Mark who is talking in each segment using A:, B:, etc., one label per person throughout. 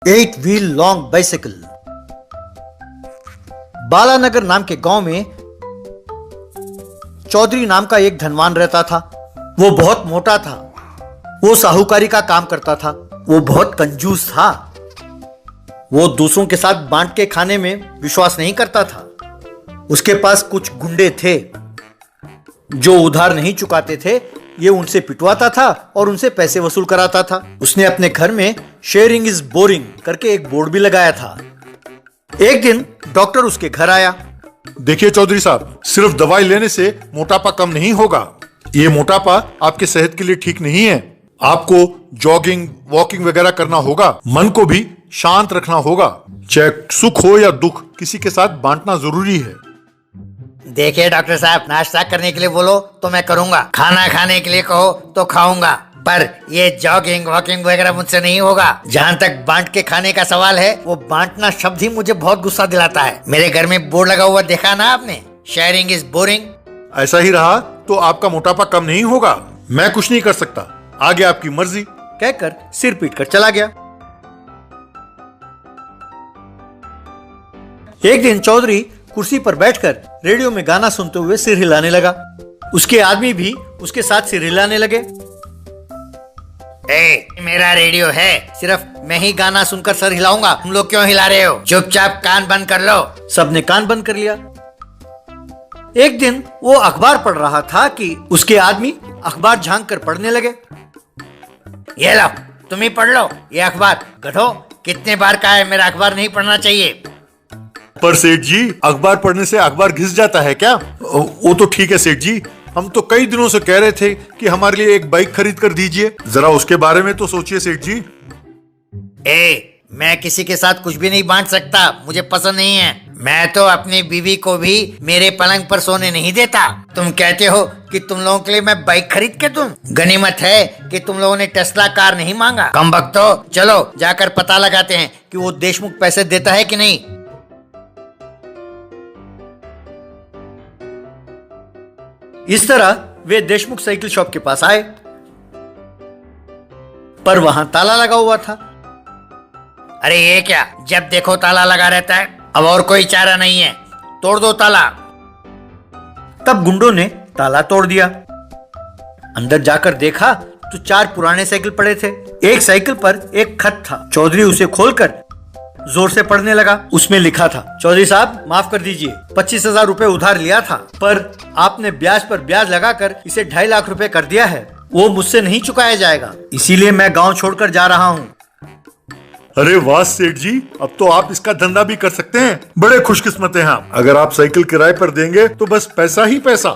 A: 8 wheel long bicycle. Balanagar नाम के गांव में चौधरी नाम का एक धनवान रहता था। वो बहुत मोटा था। वो साहूकारी का काम करता था। वो बहुत कंजूस था। वो दूसरों के साथ बांट के खाने में विश्वास नहीं करता था। उसके पास कुछ गुंडे थे जो उधार नहीं चुकाते थे। ये उनसे पिटवाता था और उनसे पैसे वसूल कराता था। उसने अपने घर में शेयरिंग इज बोरिंग करके एक बोर्ड भी लगाया था। एक दिन डॉक्टर उसके घर आया।
B: देखिए चौधरी साहब, सिर्फ दवाई लेने से मोटापा कम नहीं होगा। ये मोटापा आपके सेहत के लिए ठीक नहीं है। आपको जॉगिंग वॉकिंग वगैरह करना होगा। मन को भी शांत रखना होगा। चाहे सुख हो या दुख, किसी के साथ बांटना जरूरी है।
C: देखिए डॉक्टर साहब, नाश्ता करने के लिए बोलो तो मैं करूंगा, खाना खाने के लिए कहो तो खाऊंगा, पर ये जॉगिंग वॉकिंग वगैरह मुझसे नहीं होगा। जहाँ तक बांट के खाने का सवाल है, वो बांटना शब्द ही मुझे बहुत गुस्सा दिलाता है। मेरे घर में बोर्ड लगा हुआ देखा ना आपने, शेयरिंग इज बोरिंग।
B: ऐसा ही रहा तो आपका मोटापा कम नहीं होगा। मैं कुछ नहीं कर सकता, आगे आपकी मर्जी,
A: कहकर सिर पीट कर चला गया। एक दिन चौधरी कुर्सी पर बैठकर रेडियो में गाना सुनते हुए सिर हिलाने लगा। उसके आदमी भी उसके साथ सिर हिलाने लगे।
C: मेरा रेडियो है, सिर्फ मैं ही गाना सुनकर सर हिलाऊंगा, तुम लोग क्यों हिला रहे हो? चुपचाप कान बंद कर लो।
A: सबने कान बंद कर लिया। एक दिन वो अखबार पढ़ रहा था कि उसके आदमी अखबार झांक कर पढ़ने लगे।
C: ये लो, तुम ही पढ़ लो ये अखबार। गधो, कितने बार कहा है मेरा अखबार नहीं पढ़ना चाहिए।
B: पर सेठ जी, अखबार पढ़ने से अखबार घिस जाता है क्या? वो तो ठीक है सेठ जी, हम तो कई दिनों से कह रहे थे कि हमारे लिए एक बाइक खरीद कर दीजिए। जरा उसके बारे में तो सोचिए सेठ जी।
C: मैं किसी के साथ कुछ भी नहीं बांट सकता, मुझे पसंद नहीं है। मैं तो अपनी बीवी को भी मेरे पलंग पर सोने नहीं देता। तुम कहते हो कि तुम लोगों के लिए मैं बाइक खरीद के दूं? गनीमत है कि तुम लोगों ने टेस्ला कार नहीं मांगा। कमबख्तो, चलो जाकर पता लगाते हैं कि वो देशमुख पैसे देता है कि नहीं।
A: इस तरह वे देशमुख साइकिल शॉप के पास आए, पर वहां ताला लगा हुआ था।
C: अरे ये क्या, जब देखो ताला लगा रहता है। अब और कोई चारा नहीं है, तोड़ दो ताला।
A: तब गुंडों ने ताला तोड़ दिया। अंदर जाकर देखा तो 4 पुराने साइकिल पड़े थे। एक साइकिल पर एक खत था। चौधरी उसे खोलकर जोर से पढ़ने लगा। उसमें लिखा था, चौधरी साहब माफ कर दीजिए, 25,000 रुपए उधार लिया था, पर आपने ब्याज पर ब्याज लगाकर इसे 2.5 लाख रुपए कर दिया है। वो मुझसे नहीं चुकाया जाएगा, इसीलिए मैं गांव छोड़कर जा रहा हूँ।
B: अरे वाह सेठ जी, अब तो आप इसका धंधा भी कर सकते हैं। बड़े खुशकिस्मत हैं आप। अगर आप साइकिल किराए पर देंगे तो बस पैसा ही पैसा।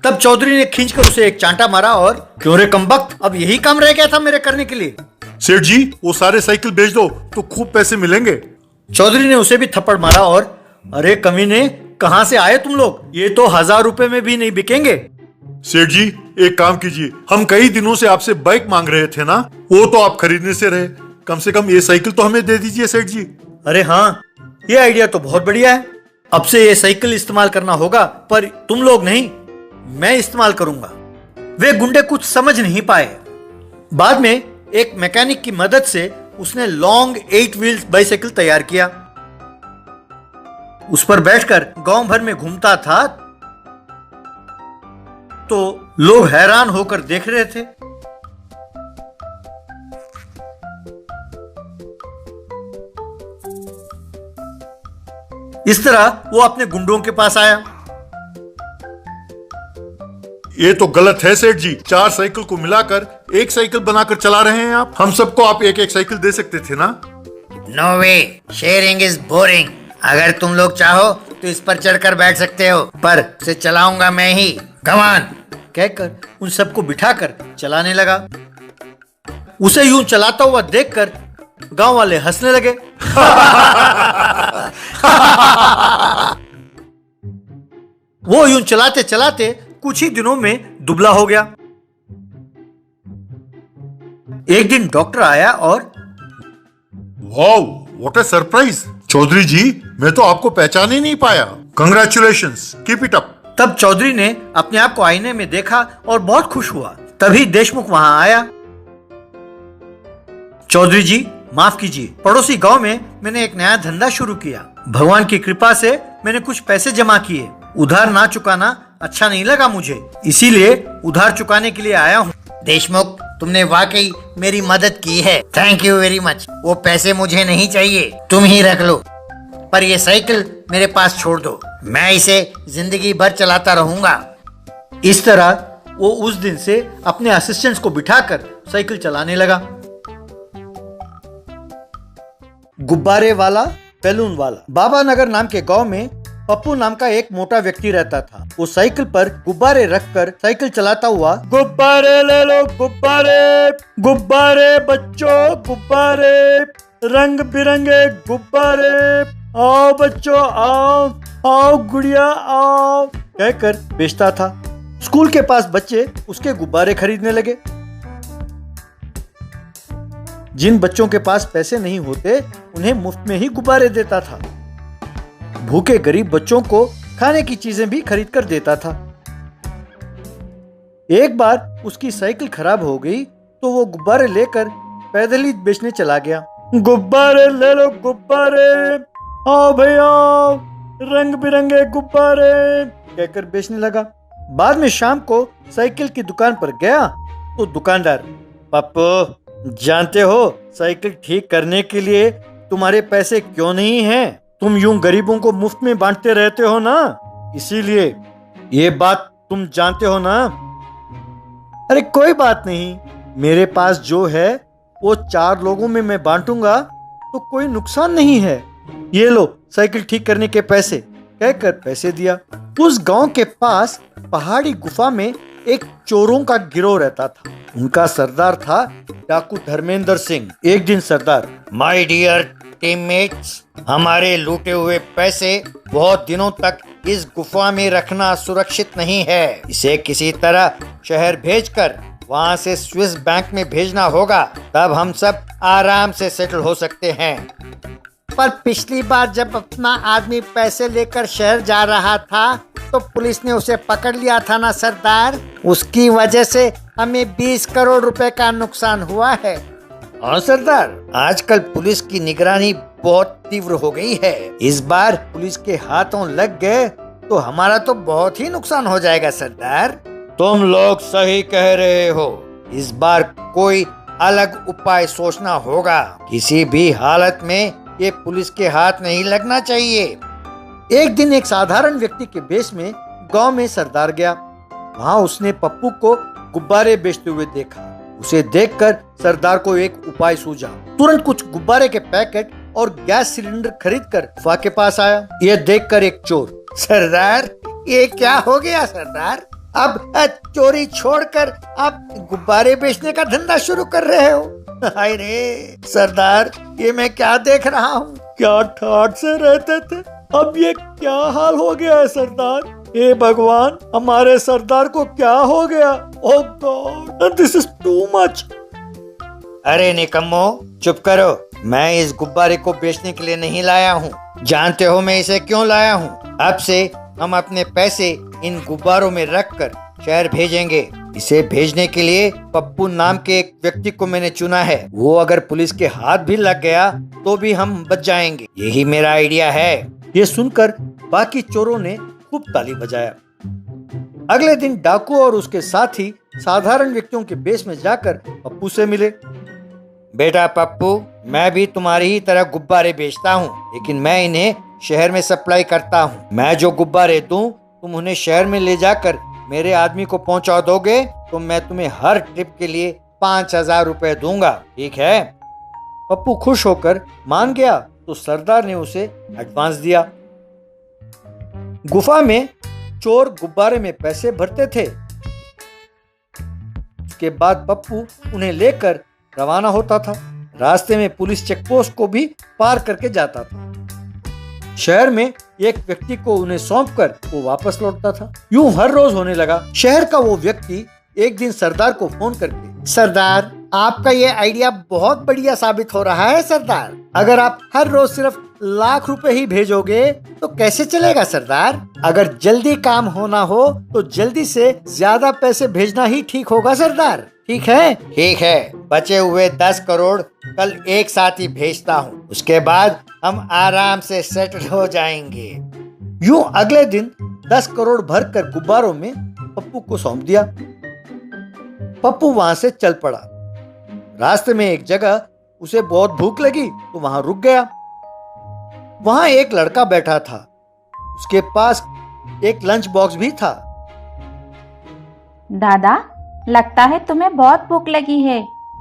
A: तब चौधरी ने खींचकर उसे एक चांटा मारा और, क्यों रे कमबख्त, अब यही काम रह गया था मेरे करने के लिए।
B: सेठ जी, वो सारे साइकिल बेच दो तो खूब पैसे मिलेंगे।
A: चौधरी ने उसे भी थप्पड़ मारा और, अरे कमीने, कहां से आए तुम लोग? ये तो 1000 रुपए में भी नहीं बिकेंगे।
B: सेठ जी, एक काम कीजिए, हम कई दिनों से आपसे बाइक मांग रहे थे ना, वो तो आप खरीदने से रहे। कम से कम ये साइकिल तो हमें दे दीजिए सेठ जी।
A: अरे हाँ, ये आइडिया तो बहुत बढ़िया है। अब से ये साइकिल इस्तेमाल करना होगा, पर तुम लोग नहीं, मैं इस्तेमाल करूंगा। वे गुंडे कुछ समझ नहीं पाए। बाद में एक मैकेनिक की मदद से उसने लॉन्ग 8 व्हील्स बाइसाइकिल तैयार किया। उस पर बैठकर गांव भर में घूमता था तो लोग हैरान होकर देख रहे थे। इस तरह वो अपने गुंडों के पास आया।
B: ये तो गलत है सेठ जी, 4 साइकिल को मिलाकर एक साइकिल बनाकर चला रहे हैं आप। हम सबको आप एक एक साइकिल दे सकते थे ना।
C: No way, sharing is boring. अगर तुम लोग चाहो तो इस पर चढ़कर बैठ सकते हो, पर इसे चलाऊंगा मैं ही। कम ऑन,
A: कहकर उन सबको बिठाकर चलाने लगा। उसे यूं चलाता हुआ देखकर गांव वाले हंसने लगे। वो यूं चलाते चलाते कुछ ही दिनों में दुबला हो गया। एक दिन डॉक्टर आया और,
B: wow, what a surprise. Chaudhary ji, मैं तो आपको पहचान ही नहीं पाया। Congratulations, keep it up.
A: तब चौधरी ने अपने आप को आईने में देखा और बहुत खुश हुआ। तभी देशमुख वहां आया। चौधरी जी, माफ कीजिए, पड़ोसी गांव में मैंने एक नया धंधा शुरू किया। भगवान की कृपा से मैंने कुछ पैसे जमा किए। उधार ना चुकाना अच्छा नहीं लगा मुझे, इसीलिए उधार चुकाने के लिए आया हूँ।
C: देशमुख, तुमने वाकई मेरी मदद की है। Thank you very much. वो पैसे मुझे नहीं चाहिए, तुम ही रख लो। पर ये साइकिल मेरे पास छोड़ दो, मैं इसे जिंदगी भर चलाता रहूंगा।
A: इस तरह वो उस दिन से अपने असिस्टेंट्स को बिठाकर साइकिल चलाने लगा। गुब्बारे वाला, बैलून वाला। बाबा नगर नाम के गांव में पप्पू नाम का एक मोटा व्यक्ति रहता था। वो साइकिल पर गुब्बारे रखकर साइकिल चलाता हुआ, गुब्बारे ले लो गुब्बारे, गुब्बारे बच्चों गुब्बारे, रंग बिरंगे गुब्बारे, आओ बच्चों आओ, आओ गुड़िया आओ कहकर बेचता था। स्कूल के पास बच्चे उसके गुब्बारे खरीदने लगे। जिन बच्चों के पास पैसे नहीं होते उन्हें मुफ्त में ही गुब्बारे देता था। भूखे गरीब बच्चों को खाने की चीजें भी खरीद कर देता था। एक बार उसकी साइकिल खराब हो गई तो वो गुब्बारे लेकर पैदल ही बेचने चला गया। गुब्बारे ले लो गुब्बारे, आओ भैया रंग बिरंगे गुब्बारे कहकर बेचने लगा। बाद में शाम को साइकिल की दुकान पर गया तो दुकानदार, पप्पू जानते हो साइकिल ठीक करने के लिए तुम्हारे पैसे क्यों नहीं हैं? तुम यूं गरीबों को मुफ्त में बांटते रहते हो ना, इसीलिए। ये बात तुम जानते हो ना? अरे कोई बात नहीं, मेरे पास जो है वो 4 लोगों में मैं बांटूंगा तो कोई नुकसान नहीं है। ये लो साइकिल ठीक करने के पैसे कहकर पैसे दिया। उस गांव के पास पहाड़ी गुफा में एक चोरों का गिरोह रहता था। उनका सरदार था डाकू धर्मेंद्र सिंह। एक दिन सरदार,
C: माय डियर टीममेट्स, हमारे लूटे हुए पैसे बहुत दिनों तक इस गुफा में रखना सुरक्षित नहीं है। इसे किसी तरह शहर भेजकर वहाँ से स्विस बैंक में भेजना होगा, तब हम सब आराम से सेटल हो सकते हैं। पर पिछली बार जब अपना आदमी पैसे लेकर शहर जा रहा था तो पुलिस ने उसे पकड़ लिया था ना सरदार, उसकी वजह से हमें 20 करोड़ रुपए का नुकसान हुआ है। हाँ सरदार, आजकल पुलिस की निगरानी बहुत तीव्र हो गई है। इस बार पुलिस के हाथों लग गए तो हमारा तो बहुत ही नुकसान हो जाएगा सरदार। तुम लोग सही कह रहे हो, इस बार कोई अलग उपाय सोचना होगा। किसी भी हालत में ये पुलिस के हाथ नहीं लगना चाहिए। एक दिन एक साधारण व्यक्ति के भेष में गांव में सरदार गया। वहां उसने पप्पू को गुब्बारे बेचते हुए देखा। उसे देखकर सरदार को एक उपाय सूझा। तुरंत कुछ गुब्बारे के पैकेट और गैस सिलेंडर खरीदकर गुफा के पास आया। यह देखकर एक चोर, सरदार ये क्या हो गया सरदार? अब चोरी छोड़कर आप गुब्बारे बेचने का धंधा शुरू कर रहे हो? हाय रे सरदार, ये मैं क्या देख रहा हूँ? क्या ठाठ से रहते थे, अब ये क्या हाल हो गया है सरदार? हे भगवान, हमारे सरदार को क्या हो गया? Oh god, this is too much. अरे निकम्मो, चुप करो। मैं इस गुब्बारे को बेचने के लिए नहीं लाया हूँ। जानते हो मैं इसे क्यों लाया हूँ? अब से हम अपने पैसे इन गुब्बारों में रखकर शहर भेजेंगे। इसे भेजने के लिए पप्पू नाम के एक व्यक्ति को मैंने चुना है। वो अगर पुलिस के हाथ भी लग गया तो भी हम बच जाएंगे। यही मेरा आइडिया है। ये सुनकर बाकी चोरों ने खूब ताली बजाया। अगले दिन डाकू और उसके साथी साधारण व्यक्तियों के भेष में जाकर पप्पू से मिले। बेटा पप्पू, मैं भी तुम्हारी ही तरह गुब्बारे बेचता हूँ, लेकिन मैं इन्हें शहर में सप्लाई करता हूँ। मैं जो गुब्बारे दूं, तुम उन्हें शहर में ले जाकर मेरे आदमी को पहुंचा दोगे तो मैं तुम्हें हर ट्रिप के लिए 5,000 रुपए दूंगा, ठीक है? पप्पू खुश होकर मान गया तो सरदार ने उसे एडवांस दिया। गुफा में चोर गुब्बारे में पैसे भरते थे। उसके बाद पप्पू उन्हें लेकर रवाना होता था। रास्ते में पुलिस चेकपोस्ट को भी पार करके जाता था। शहर में एक व्यक्ति को उन्हें सौंपकर वो वापस लौटता था। यूं हर रोज होने लगा। शहर का वो व्यक्ति एक दिन सरदार को फोन करके, सरदार आपका ये आइडिया बहुत बढ़िया साबित हो रहा है सरदार। अगर आप हर रोज सिर्फ लाख रुपए ही भेजोगे तो कैसे चलेगा सरदार? अगर जल्दी काम होना हो तो जल्दी से ज्यादा पैसे भेजना ही ठीक होगा सरदार।
A: ठीक है?
C: ठीक है, बचे हुए 10 करोड़ कल एक साथ ही भेजता हूँ। उसके बाद हम आराम से सेटल हो जाएंगे।
A: यूं अगले दिन 10 करोड़ भरकर गुब्बारों में पप्पू को सौंप दिया। पप्पू वहां से चल पड़ा। रास्ते में एक जगह उसे बहुत भूख लगी तो वहां रुक गया। वहां एक लड़का बैठा था। उसके पास एक लंच बॉक्स भी था।
D: दादा, लगता है तुम्हें बहुत भूख लगी है।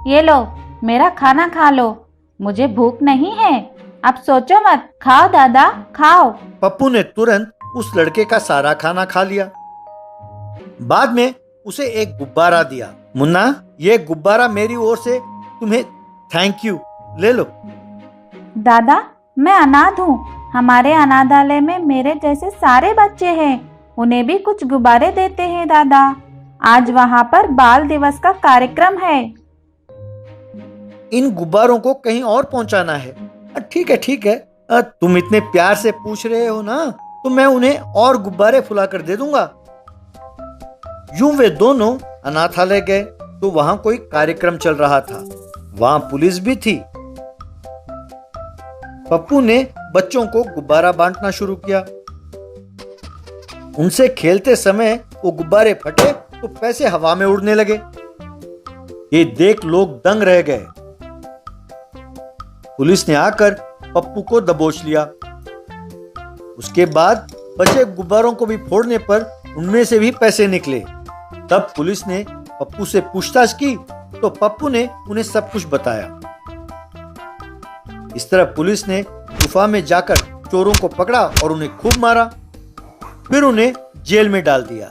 D: ये लो, मेरा खाना खा लो। मुझे भूख नहीं है। अब सोचो मत, खाओ दादा, खाओ।
A: पप्पू ने तुरंत उस लड़के का सारा खाना खा लिया। बाद में उसे एक गुब्बारा दिया। मुन्ना, ये गुब्बारा मेरी ओर से तुम्हें थैंक यू, ले लो।
D: दादा, मैं अनाथ हूँ। हमारे अनाथालय में मेरे जैसे सारे बच्चे हैं। उन्हें भी कुछ गुब्बारे देते हैं दादा। आज वहाँ पर बाल दिवस का कार्यक्रम है।
A: इन गुब्बारों को कहीं और पहुंचाना है। ठीक है, ठीक है। तुम इतने प्यार से पूछ रहे हो ना, तो मैं उन्हें और गुब्बारे फुलाकर दे दूंगा। यूं वे दोनों अनाथालय गए तो वहां कोई कार्यक्रम चल रहा था। वहां पुलिस भी थी। पप्पू ने बच्चों को गुब्बारा बांटना शुरू किया। उनसे खेलते समय वो गुब्बारे फटे तो पैसे हवा में उड़ने लगे। ये देख लोग दंग रह गए। पुलिस ने आकर पप्पू को दबोच लिया। उसके बाद बचे गुब्बारों को भी फोड़ने पर उनमें से भी पैसे निकले। तब पुलिस ने पप्पू से पूछताछ की तो पप्पू ने उन्हें सब कुछ बताया। इस तरह पुलिस ने गुफा में जाकर चोरों को पकड़ा और उन्हें खूब मारा। फिर उन्हें जेल में डाल दिया।